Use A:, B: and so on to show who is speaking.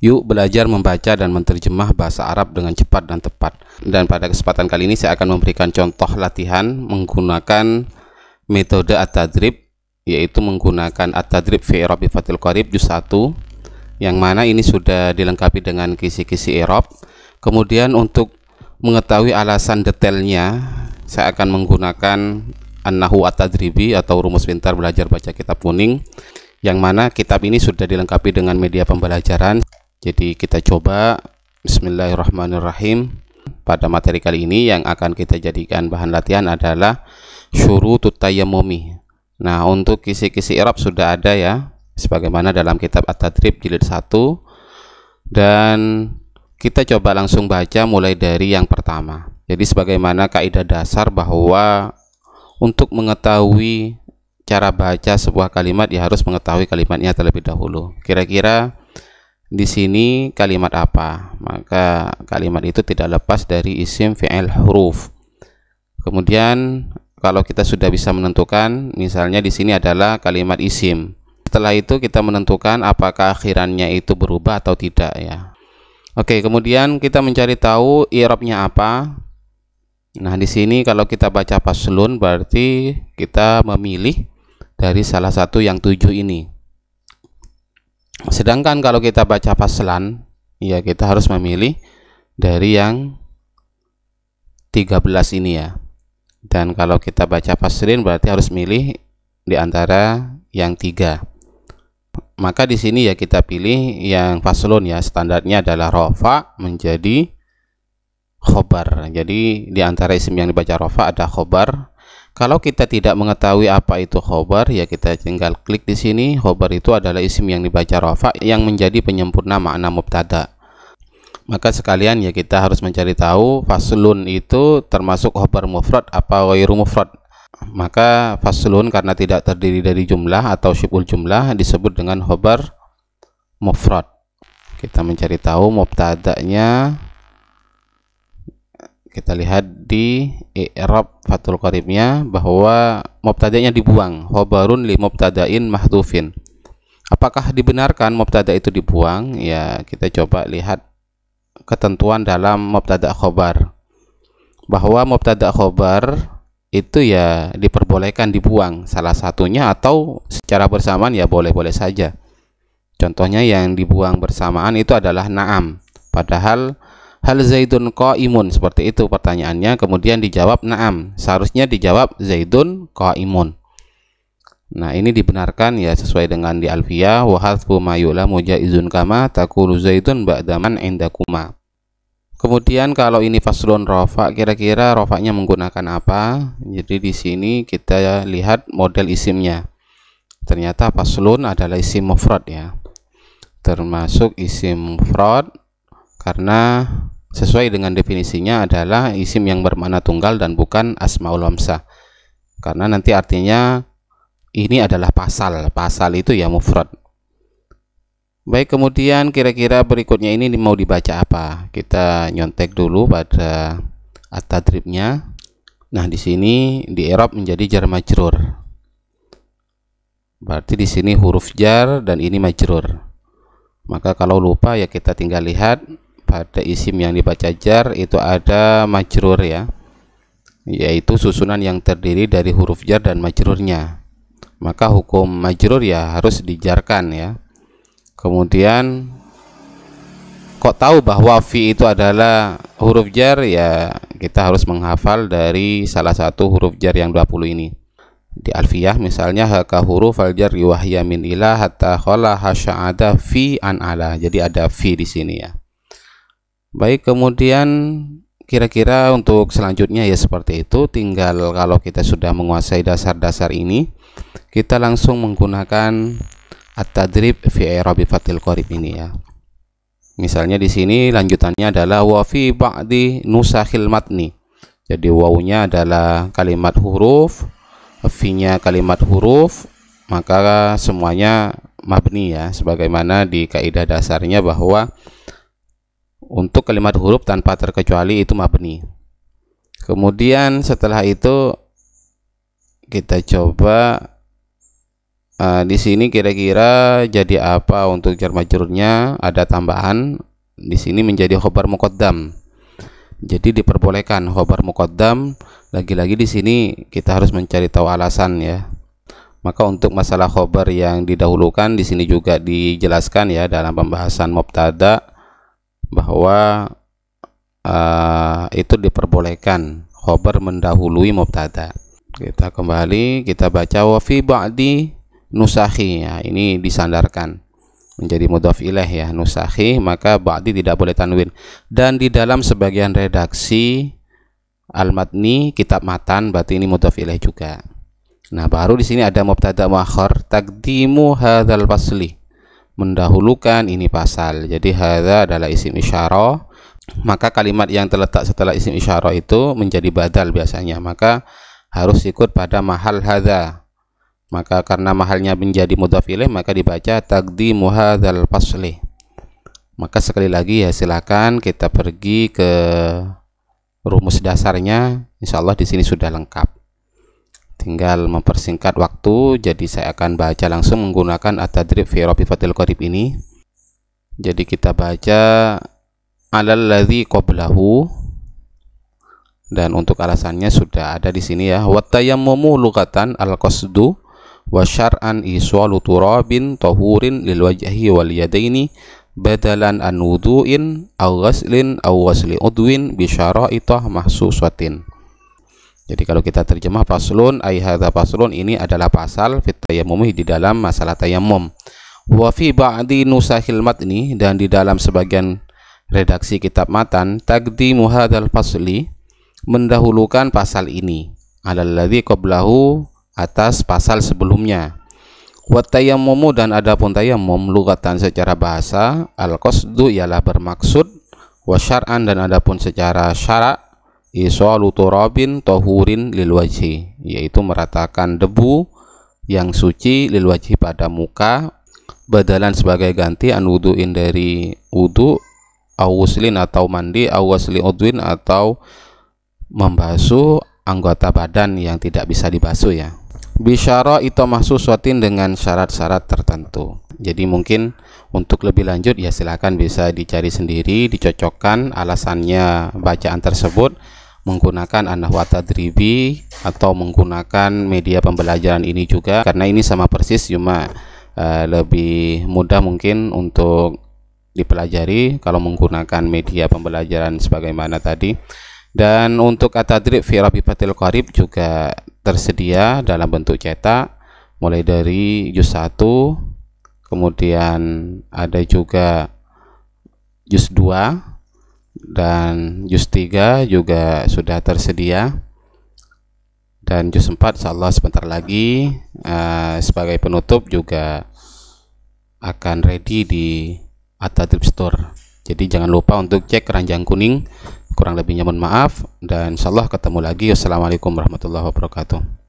A: Yuk belajar membaca dan menerjemah bahasa Arab dengan cepat dan tepat. Dan pada kesempatan kali ini saya akan memberikan contoh latihan menggunakan metode at-tadrib, yaitu menggunakan at-tadrib fi i'rab fathil qarib juz 1, yang mana ini sudah dilengkapi dengan kisi-kisi i'rab. Kemudian untuk mengetahui alasan detailnya, saya akan menggunakan an-nahwu at-tadribi atau rumus pintar belajar baca kitab kuning, yang mana kitab ini sudah dilengkapi dengan media pembelajaran. Jadi kita coba. Bismillahirrahmanirrahim. Pada materi kali ini yang akan kita jadikan bahan latihan adalah syurutut tayammumi. Nah, untuk kisi-kisi i'rab sudah ada ya, sebagaimana dalam kitab at-tadrib jilid 1. Dan kita coba langsung baca mulai dari yang pertama. Jadi sebagaimana kaidah dasar bahwa untuk mengetahui cara baca sebuah kalimat ya harus mengetahui kalimatnya terlebih dahulu. Kira-kira di sini kalimat apa? Maka kalimat itu tidak lepas dari isim, fi'il, huruf. Kemudian kalau kita sudah bisa menentukan, misalnya di sini adalah kalimat isim. Setelah itu kita menentukan apakah akhirannya itu berubah atau tidak ya. Oke, kemudian kita mencari tahu i'rabnya apa. Nah, di sini kalau kita baca faslun berarti kita memilih dari salah satu yang 7 ini. Sedangkan kalau kita baca faslan, ya kita harus memilih dari yang 13 ini ya. Dan kalau kita baca faslin berarti harus milih di antara yang 3. Maka di sini ya kita pilih yang faslun ya, standarnya adalah rofa menjadi khobar. Jadi di antara isim yang dibaca rofa ada khobar. Kalau kita tidak mengetahui apa itu khobar, ya kita tinggal klik di sini. Khobar itu adalah isim yang dibaca rafa yang menjadi penyempurna makna mubtada. Maka sekalian ya kita harus mencari tahu faslun itu termasuk khobar mufrad apa ghairu mufrad. Maka faslun karena tidak terdiri dari jumlah atau syibul jumlah disebut dengan khobar mufrad. Kita mencari tahu mubtadanya. Kita lihat di i'rab fathul qaribnya bahwa mubtada'nya dibuang, khobarun li mubtada'in mahdhufin. Apakah dibenarkan mubtada itu dibuang? Ya, kita coba lihat ketentuan dalam mubtada' khobar. Bahwa mubtada' khobar itu ya diperbolehkan dibuang salah satunya atau secara bersamaan ya boleh-boleh saja. Contohnya yang dibuang bersamaan itu adalah na'am. Padahal hal Zaidun qaimun, seperti itu pertanyaannya, kemudian dijawab na'am. Seharusnya dijawab Zaidun qaimun. Nah, ini dibenarkan ya sesuai dengan di Alfiyah, wa hadfu ma yu'lamu jaizun kama taqulu Zaidun ba'da man indakuma. Kemudian kalau ini faslun rafa, kira-kira rafanya menggunakan apa? Jadi di sini kita lihat model isimnya. Ternyata faslun adalah isim mufrad ya. Termasuk isim mufrad karena sesuai dengan definisinya adalah isim yang bermakna tunggal dan bukan asmaul hamzah. Karena nanti artinya ini adalah pasal. Pasal itu ya mufrad. Baik, kemudian kira-kira berikutnya ini mau dibaca apa? Kita nyontek dulu pada at-tadribnya. Nah, di sini di i'rab menjadi jar majrur. Berarti di sini huruf jar dan ini majrur. Maka kalau lupa ya kita tinggal lihat pada isim yang dibaca jar itu ada majrur ya, yaitu susunan yang terdiri dari huruf jar dan majrurnya. Maka hukum majrur ya harus dijarkan ya. Kemudian kok tahu bahwa fi itu adalah huruf jar ya, kita harus menghafal dari salah satu huruf jar yang 20 ini. Di Alfiyah misalnya haka huruf al jar wahya min ila hatta khala hasya'ada fi an ala. Jadi ada fi di sini ya. Baik, kemudian kira-kira untuk selanjutnya ya seperti itu. Tinggal kalau kita sudah menguasai dasar-dasar ini, kita langsung menggunakan at-tadrib fi i'rab fathil qarib ini ya. Misalnya di sini lanjutannya adalah wa fi ba'di nusakhil matni. Jadi wawunya adalah kalimat huruf, fi-nya kalimat huruf, maka semuanya mabni ya, sebagaimana di kaidah dasarnya bahwa untuk kalimat huruf tanpa terkecuali itu mabni. Kemudian setelah itu kita coba Di sini kira-kira jadi apa untuk jar majrurnya? Ada tambahan di sini menjadi khobar muqaddam. Jadi diperbolehkan khobar muqaddam. Lagi-lagi di sini kita harus mencari tahu alasan ya. Maka untuk masalah khobar yang didahulukan di sini juga dijelaskan ya dalam pembahasan mubtada bahwa itu diperbolehkan khobar mendahului mubtada. Kita kembali, kita baca wa fi ba'di nusakhi ya, ini disandarkan menjadi mudhaf ilaih ya, nusakhi, maka ba'di tidak boleh tanwin. Dan di dalam sebagian redaksi al-matni kitab matan berarti ini mudhaf ilaih juga. Nah, baru di sini ada mubtada muakhar, taqdimu hadzal fasli, mendahulukan ini pasal. Jadi hadza adalah isim isyarah, maka kalimat yang terletak setelah isim isyarah itu menjadi badal biasanya, maka harus ikut pada mahal hadza. Maka karena mahalnya menjadi mudhaf ilaih, maka dibaca taqdimu hadzal fasli. Maka sekali lagi ya, silakan kita pergi ke rumus dasarnya. Insyaallah di sini sudah lengkap. Tinggal mempersingkat waktu, jadi saya akan baca langsung menggunakan at-tadrib fi rabifatil qarib ini. Jadi kita baca alal ladzi qablahu, dan untuk alasannya sudah ada di sini ya. Wa tayammumu lughatan al-qasdu wa syar'an iswalu turabin tahurin lil wajhi wal yadaini badalan an wudu'in aw ghaslin aw ghasli udwin bi syara'itah mahsusatin. Jadi kalau kita terjemah faslun ai hadza faslun, ini adalah pasal fit tayammum, di dalam masalah tayammum. Wa fi ba'di nusakhil matni, dan di dalam sebagian redaksi kitab matan, taqdimu hadzal fasli, mendahulukan pasal ini alal ladzi qablahu, atas pasal sebelumnya. Wa tayammumu, dan adapun tayammum lughatan secara bahasa, al-qasdu ialah bermaksud, wa syar'an, dan adapun secara syara' iswalu turabin tahurin lil wajhi, yaitu meratakan debu yang suci lil wajhi pada muka, badalan sebagai ganti an wudu'in dari wudu, aw wuslin atau mandi, aw wasli udwin atau membasuh anggota badan yang tidak bisa dibasuh ya. Bisyara itu mahsusatin, dengan syarat-syarat tertentu. Jadi mungkin untuk lebih lanjut ya silakan bisa dicari sendiri, dicocokkan alasannya bacaan tersebut menggunakan an-nahwu at-tadribi atau menggunakan media pembelajaran ini juga, karena ini sama persis, cuma lebih mudah mungkin untuk dipelajari kalau menggunakan media pembelajaran sebagaimana tadi. Dan untuk at-tadrib fi rabifatil qarib juga tersedia dalam bentuk cetak, mulai dari juz 1, kemudian ada juga juz 2 dan juz 3 juga sudah tersedia, dan juz 4 insyaallah sebentar lagi sebagai penutup juga akan ready di at-tadrib store. Jadi jangan lupa untuk cek keranjang kuning. Kurang lebihnya mohon maaf, dan insyaallah ketemu lagi. Wassalamualaikum warahmatullahi wabarakatuh.